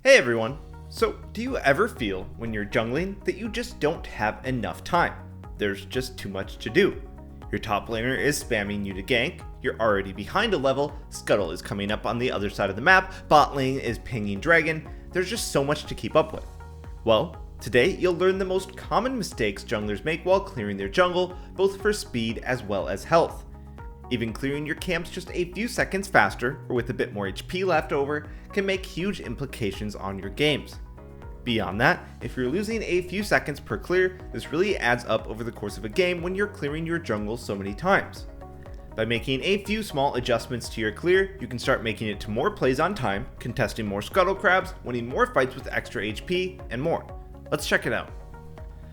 Hey everyone! So, do you ever feel when you're jungling that you just don't have enough time? There's just too much to do. Your top laner is spamming you to gank, you're already behind a level, Scuttle is coming up on the other side of the map, bot lane is pinging Dragon, there's just so much to keep up with. Well, today you'll learn the most common mistakes junglers make while clearing their jungle, both for speed as well as health. Even clearing your camps just a few seconds faster, or with a bit more HP left over, can make huge implications on your games. Beyond that, if you're losing a few seconds per clear, this really adds up over the course of a game when you're clearing your jungle so many times. By making a few small adjustments to your clear, you can start making it to more plays on time, contesting more scuttle crabs, winning more fights with extra HP, and more. Let's check it out.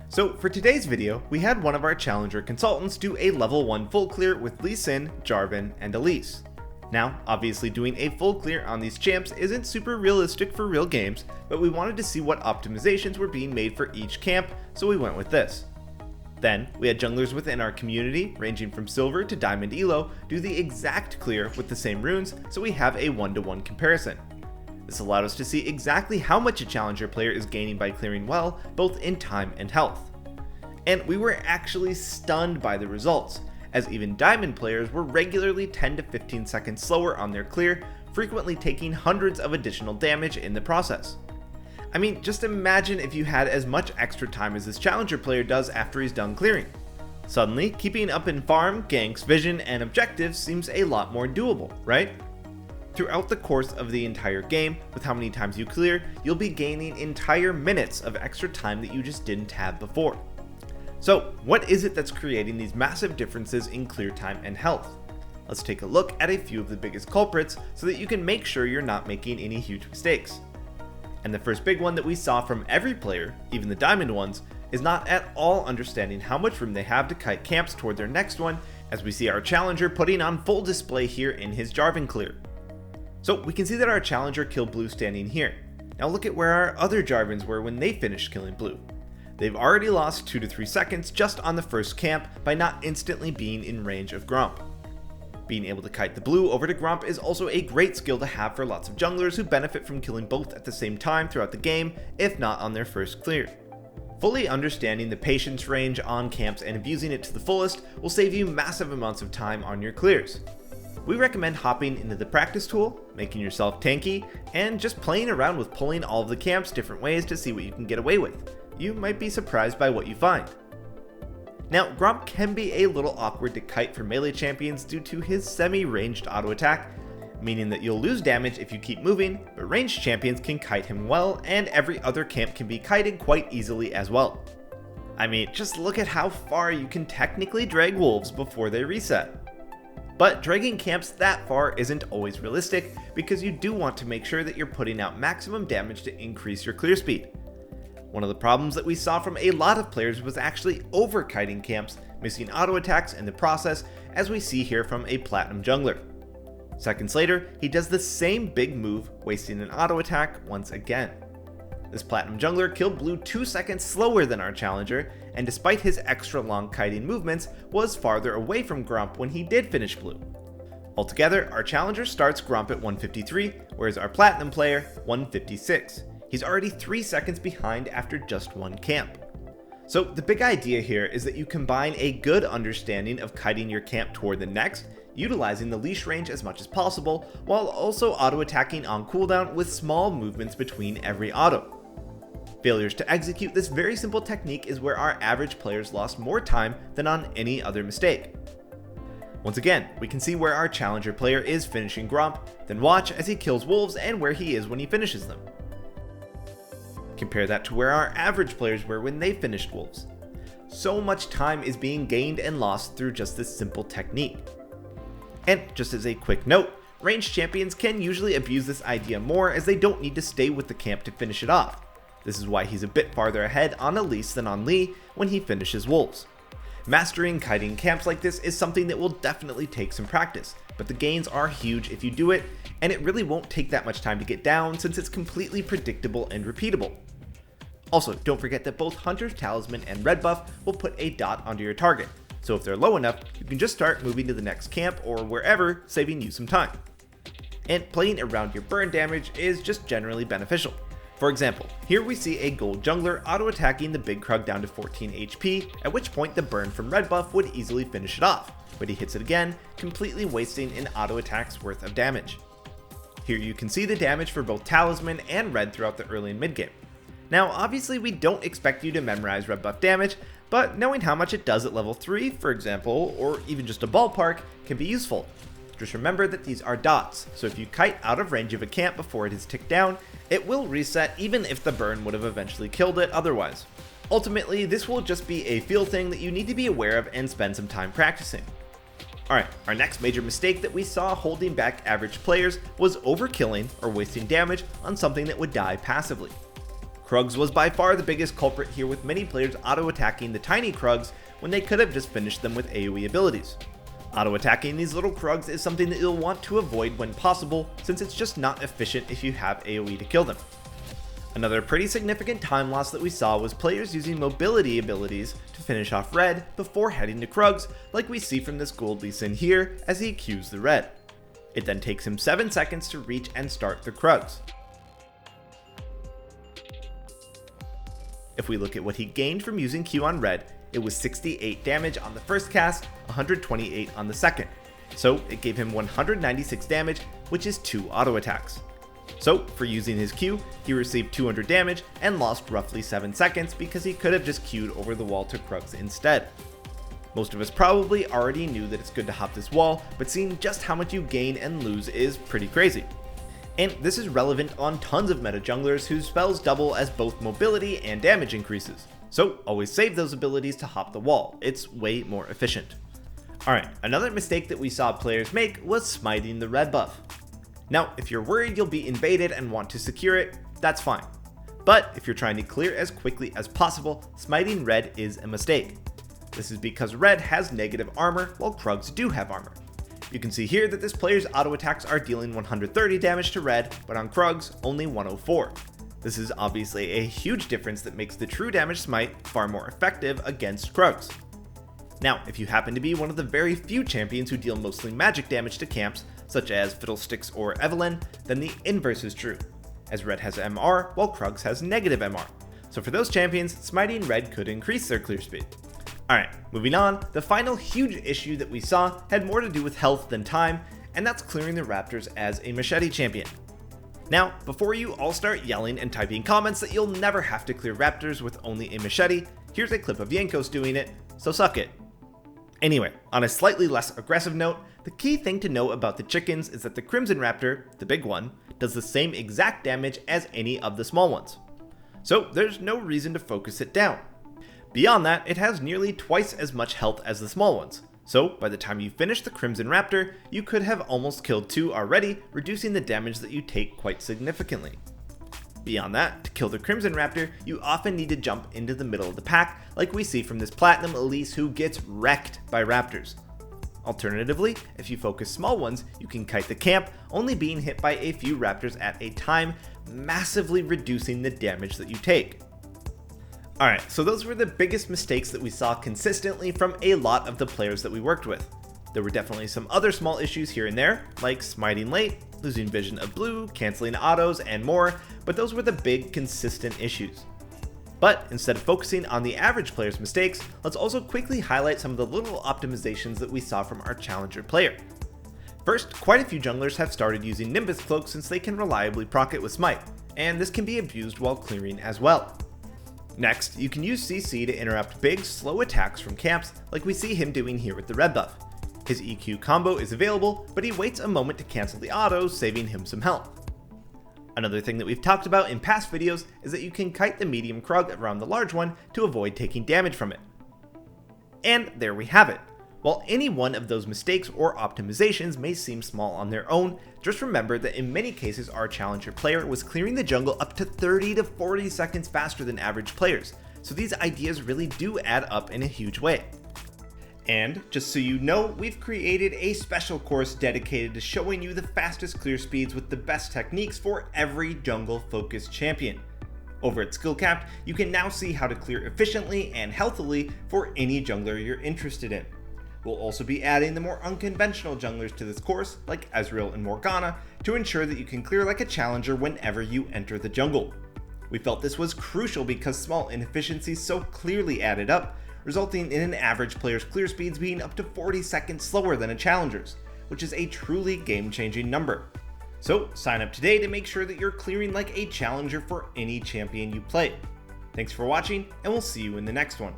So for today's video, we had one of our challenger consultants do a level 1 full clear with elise, jarvan, and elise. Now, obviously doing a full clear on these champs isn't super realistic for real games, but we wanted to see what optimizations were being made for each camp, so we went with this. Then, we had junglers within our community, ranging from silver to diamond elo, do the exact clear with the same runes, so we have a 1-to-1 comparison. This allowed us to see exactly how much a challenger player is gaining by clearing well, both in time and health. And we were actually stunned by the results, as even diamond players were regularly 10 to 15 seconds slower on their clear, frequently taking hundreds of additional damage in the process. I mean, just imagine if you had as much extra time as this challenger player does after he's done clearing. Suddenly, keeping up in farm, ganks, vision, and objectives seems a lot more doable, right? Throughout the course of the entire game, with how many times you clear, you'll be gaining entire minutes of extra time that you just didn't have before. So, what is it that's creating these massive differences in clear time and health? Let's take a look at a few of the biggest culprits so that you can make sure you're not making any huge mistakes. And the first big one that we saw from every player, even the diamond ones, is not at all understanding how much room they have to kite camps toward their next one, as we see our challenger putting on full display here in his jarvan clear. So we can see that our challenger killed blue standing here. Now look at where our other jarvans were when they finished killing blue. They've already lost 2 to 3 seconds just on the first camp by not instantly being in range of gromp. Being able to kite the blue over to gromp is also a great skill to have for lots of junglers who benefit from killing both at the same time throughout the game, if not on their first clear. Fully understanding the patience range on camps and abusing it to the fullest will save you massive amounts of time on your clears. We recommend hopping into the practice tool, making yourself tanky, and just playing around with pulling all of the camps different ways to see what you can get away with. You might be surprised by what you find. Now, gromp can be a little awkward to kite for melee champions due to his semi-ranged auto attack, meaning that you'll lose damage if you keep moving, but ranged champions can kite him well, and every other camp can be kited quite easily as well. I mean, just look at how far you can technically drag wolves before they reset. But dragging camps that far isn't always realistic, because you do want to make sure that you're putting out maximum damage to increase your clear speed. One of the problems that we saw from a lot of players was actually over-kiting camps, missing auto attacks in the process, as we see here from a platinum jungler. Seconds later, he does the same big move, wasting an auto attack once again. This platinum jungler killed blue 2 seconds slower than our challenger, and despite his extra long kiting movements, was farther away from gromp when he did finish blue. Altogether, our challenger starts gromp at 153, whereas our platinum player 156. He's already 3 seconds behind after just one camp. So the big idea here is that you combine a good understanding of kiting your camp toward the next, utilizing the leash range as much as possible, while also auto-attacking on cooldown with small movements between every auto. Failures to execute this very simple technique is where our average players lost more time than on any other mistake. Once again, we can see where our challenger player is finishing gromp, then watch as he kills wolves and where he is when he finishes them. Compare that to where our average players were when they finished wolves. So much time is being gained and lost through just this simple technique. And just as a quick note, ranged champions can usually abuse this idea more as they don't need to stay with the camp to finish it off. This is why he's a bit farther ahead on Elise than on Lee when he finishes wolves. Mastering kiting camps like this is something that will definitely take some practice, but the gains are huge if you do it, and it really won't take that much time to get down since it's completely predictable and repeatable. Also, don't forget that both Hunter's Talisman and Red Buff will put a dot onto your target, so if they're low enough, you can just start moving to the next camp or wherever, saving you some time. And playing around your burn damage is just generally beneficial. For example, here we see a gold jungler auto-attacking the big Krug down to 14 HP, at which point the burn from red buff would easily finish it off, but he hits it again, completely wasting an auto-attack's worth of damage. Here you can see the damage for both Talisman and red throughout the early and mid game. Now obviously we don't expect you to memorize red buff damage, but knowing how much it does at level 3, for example, or even just a ballpark, can be useful. Just remember that these are dots, so if you kite out of range of a camp before it is ticked down, it will reset even if the burn would have eventually killed it otherwise. Ultimately, this will just be a feel thing that you need to be aware of and spend some time practicing. Alright, our next major mistake that we saw holding back average players was overkilling or wasting damage on something that would die passively. Krugs was by far the biggest culprit here, with many players auto-attacking the tiny Krugs when they could have just finished them with AoE abilities. Auto-attacking these little Krugs is something that you'll want to avoid when possible, since it's just not efficient if you have AoE to kill them. Another pretty significant time loss that we saw was players using mobility abilities to finish off red before heading to Krugs, like we see from this gold Lee Sin here as he Qs the red. It then takes him 7 seconds to reach and start the Krugs. If we look at what he gained from using Q on red, it was 68 damage on the first cast, 128 on the second. So it gave him 196 damage, which is 2 auto attacks. So for using his Q, he received 200 damage and lost roughly 7 seconds because he could have just Q'd over the wall to Krugs instead. Most of us probably already knew that it's good to hop this wall, but seeing just how much you gain and lose is pretty crazy. And this is relevant on tons of meta junglers whose spells double as both mobility and damage increases. So always save those abilities to hop the wall, it's way more efficient. Alright, another mistake that we saw players make was smiting the red buff. Now, if you're worried you'll be invaded and want to secure it, that's fine. But if you're trying to clear as quickly as possible, smiting red is a mistake. This is because red has negative armor while Krugs do have armor. You can see here that this player's auto attacks are dealing 130 damage to red, but on Krugs only 104. This is obviously a huge difference that makes the true damage smite far more effective against Krugs. Now, if you happen to be one of the very few champions who deal mostly magic damage to camps, such as Fiddlesticks or Evelyn, then the inverse is true, as red has MR while Krugs has negative MR. So for those champions, smiting red could increase their clear speed. Alright, moving on, the final huge issue that we saw had more to do with health than time, and that's clearing the Raptors as a machete champion. Now, before you all start yelling and typing comments that you'll never have to clear Raptors with only a machete, here's a clip of Yankos doing it, so suck it. Anyway, on a slightly less aggressive note, the key thing to know about the chickens is that the Crimson Raptor, the big one, does the same exact damage as any of the small ones. So there's no reason to focus it down. Beyond that, it has nearly twice as much health as the small ones, so by the time you finish the Crimson Raptor, you could have almost killed 2 already, reducing the damage that you take quite significantly. Beyond that, to kill the Crimson Raptor, you often need to jump into the middle of the pack, like we see from this Platinum Elise who gets wrecked by Raptors. Alternatively, if you focus small ones, you can kite the camp, only being hit by a few Raptors at a time, massively reducing the damage that you take. Alright, so those were the biggest mistakes that we saw consistently from a lot of the players that we worked with. There were definitely some other small issues here and there, like smiting late, losing vision of blue, canceling autos, and more, but those were the big consistent issues. But instead of focusing on the average player's mistakes, let's also quickly highlight some of the little optimizations that we saw from our challenger player. First, quite a few junglers have started using Nimbus Cloak since they can reliably proc it with Smite, and this can be abused while clearing as well. Next, you can use CC to interrupt big, slow attacks from camps like we see him doing here with the red buff. His EQ combo is available, but he waits a moment to cancel the auto, saving him some health. Another thing that we've talked about in past videos is that you can kite the medium Krug around the large one to avoid taking damage from it. And there we have it. While any one of those mistakes or optimizations may seem small on their own, just remember that in many cases our challenger player was clearing the jungle up to 30 to 40 seconds faster than average players, so these ideas really do add up in a huge way. And just so you know, we've created a special course dedicated to showing you the fastest clear speeds with the best techniques for every jungle focused champion. Over at Skillcapped, you can now see how to clear efficiently and healthily for any jungler you're interested in. We'll also be adding the more unconventional junglers to this course, like Ezreal and Morgana, to ensure that you can clear like a challenger whenever you enter the jungle. We felt this was crucial because small inefficiencies so clearly added up, resulting in an average player's clear speeds being up to 40 seconds slower than a challenger's, which is a truly game-changing number. So sign up today to make sure that you're clearing like a challenger for any champion you play. Thanks for watching, and we'll see you in the next one.